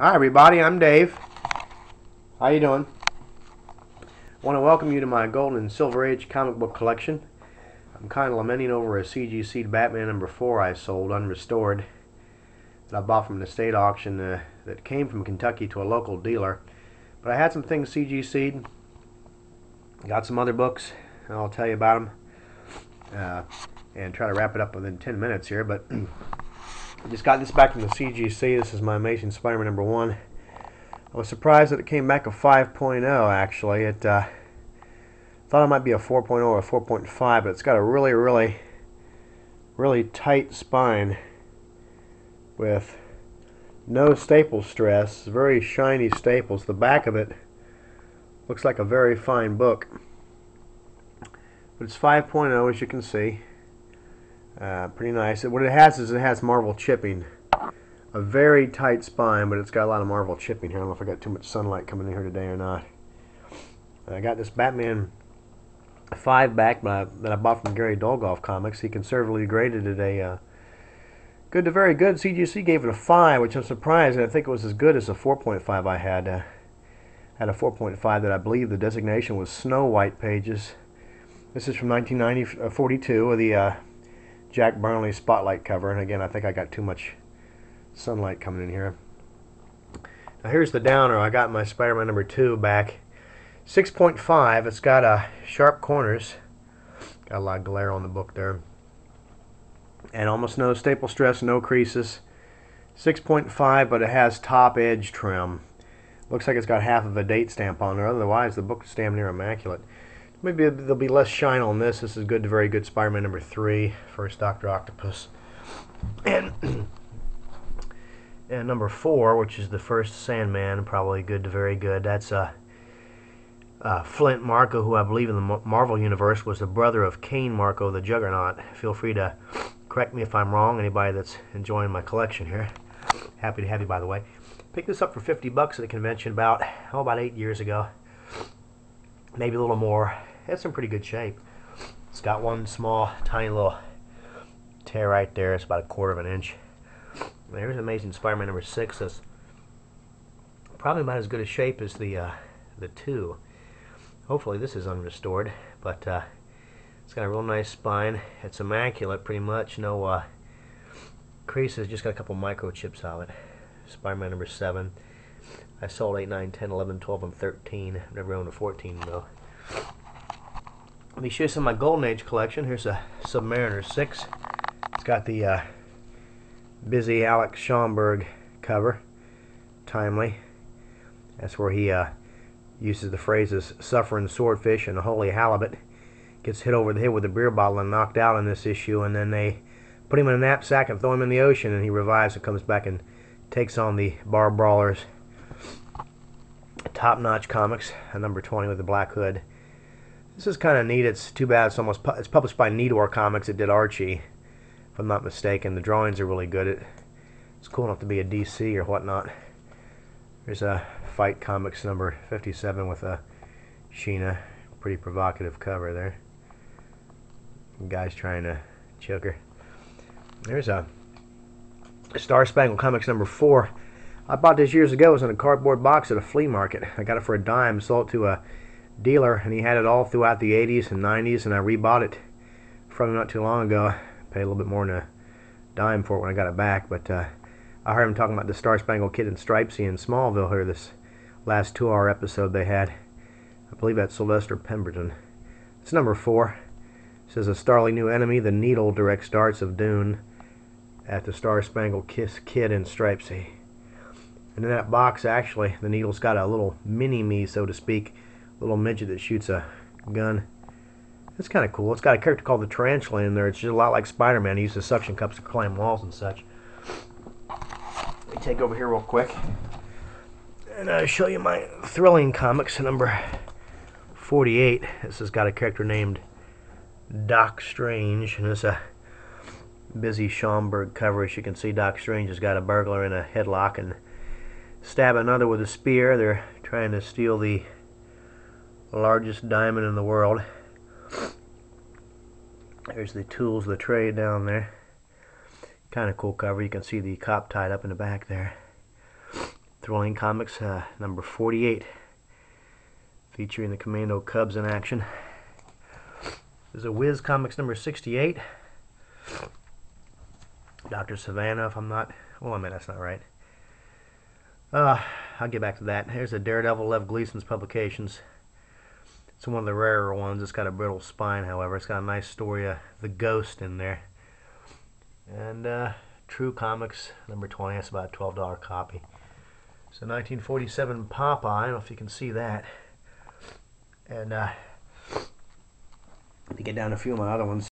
Hi everybody, I'm Dave. How you doing? I want to welcome you to my Golden and Silver Age comic book collection. I'm kind of lamenting over a CGC Batman number 4 I sold unrestored that I bought from an estate auction that came from Kentucky to a local dealer. But I had some things CGC'd, got some other books, and I'll tell you about them and try to wrap it up within 10 minutes here. But I just got this back from the CGC. This is my Amazing Spider-Man number 1. I was surprised that it came back a 5.0 actually. It thought it might be a 4.0 or a 4.5, but it's got a really tight spine with no staple stress, very shiny staples. The back of it looks like a very fine book. But it's 5.0 as you can see. Pretty nice. What it has is it has marble chipping. A very tight spine, but it's got a lot of marble chipping here. I don't know if I got too much sunlight coming in here today or not. I got this Batman 5 back that I bought from Gary Dolgoff Comics. He conservatively graded it a good to very good. CGC gave it a 5, which I'm surprised. I think it was as good as a 4.5 I had. Had a 4.5 that I believe the designation was Snow White pages. This is from 1942 with the Jack Burnley Spotlight cover. And again, I think I got too much sunlight coming in here. Now here's the downer. I got my Spider-Man number 2 back. 6.5. It's got sharp corners. Got a lot of glare on the book there. And almost no staple stress, no creases. 6.5, but it has top edge trim. Looks like it's got half of a date stamp on there. Otherwise, the book is damn near immaculate. Maybe there'll be less shine on this. This is good to very good Spider-Man number 3, first Dr. Octopus. And number 4, which is the first Sandman, probably good to very good. That's Flint Marko, who I believe in the Marvel Universe was the brother of Kane Marko, the Juggernaut. Feel free to correct me if I'm wrong, anybody that's enjoying my collection here. Happy to have you, by the way. Picked this up for $50 at a convention about 8 years ago. Maybe a little more. It's in pretty good shape. It's got one small, tiny little tear right there. It's about 1/4 of an inch. There's Amazing Spider-Man number 6. That's probably about as good a shape as the 2. Hopefully this is unrestored, but it's got a real nice spine. It's immaculate, pretty much. No creases, just got a couple microchips on it. Spider-Man number 7. I sold 8, 9, 10, 11, 12, and 13. I've never owned a 14 though. Let me show you some of my Golden Age collection. Here's a Submariner 6. It's got the busy Alex Schomburg cover. Timely. That's where he uses the phrases suffering swordfish and a holy halibut. Gets hit over the head with a beer bottle and knocked out in this issue, and then they put him in a knapsack and throw him in the ocean, and he revives and comes back and takes on the bar brawlers. Top-notch comics, a number 20 with the black hood. This is kind of neat. It's too bad it's published by Needor Comics. It did Archie, if I'm not mistaken. The drawings are really good. It's cool enough to be a DC or whatnot. There's a Fight Comics number 57 with a Sheena. Pretty provocative cover there. The guy's trying to choke her. There's a Star Spangled Comics number 4. I bought this years ago. It was in a cardboard box at a flea market. I got it for a dime, sold it to a dealer, and he had it all throughout the 80s and 90s, and I rebought it from him not too long ago. Paid a little bit more than a dime for it when I got it back, but I heard him talking about the Star Spangled Kid and Stripesy in Smallville here, this last 2-hour episode they had. I believe that's Sylvester Pemberton. It's number 4. It says a startling new enemy, the Needle, directs darts of Doom at the Star Spangled Kid and Stripesy. And in that box, actually, the Needle's got a little mini-me, so to speak, little midget that shoots a gun. It's kind of cool. It's got a character called the Tarantula in there. It's just a lot like Spider-Man. He uses suction cups to climb walls and such. Let me take over here real quick and show you my Thrilling Comics number 48. This has got a character named Doc Strange, and it's a busy Schomburg cover. As you can see, Doc Strange has got a burglar in a headlock and stab another with a spear. They're trying to steal the largest diamond in the world. There's the tools of the trade down there. Kind of cool cover. You can see the cop tied up in the back there. Thrilling Comics number 48, featuring the Commando Cubs in action. This is a Whiz Comics number 68. Dr. Savannah, if I'm not... Oh, I mean, that's not right. I'll get back to that. Here's a Daredevil, Lev Gleason's publications. It's one of the rarer ones. It's got a brittle spine, however. It's got a nice story of the Ghost in there. And True Comics, number 20. That's about a $12 copy. So 1947 Popeye. I don't know if you can see that. And to get down a few of my other ones.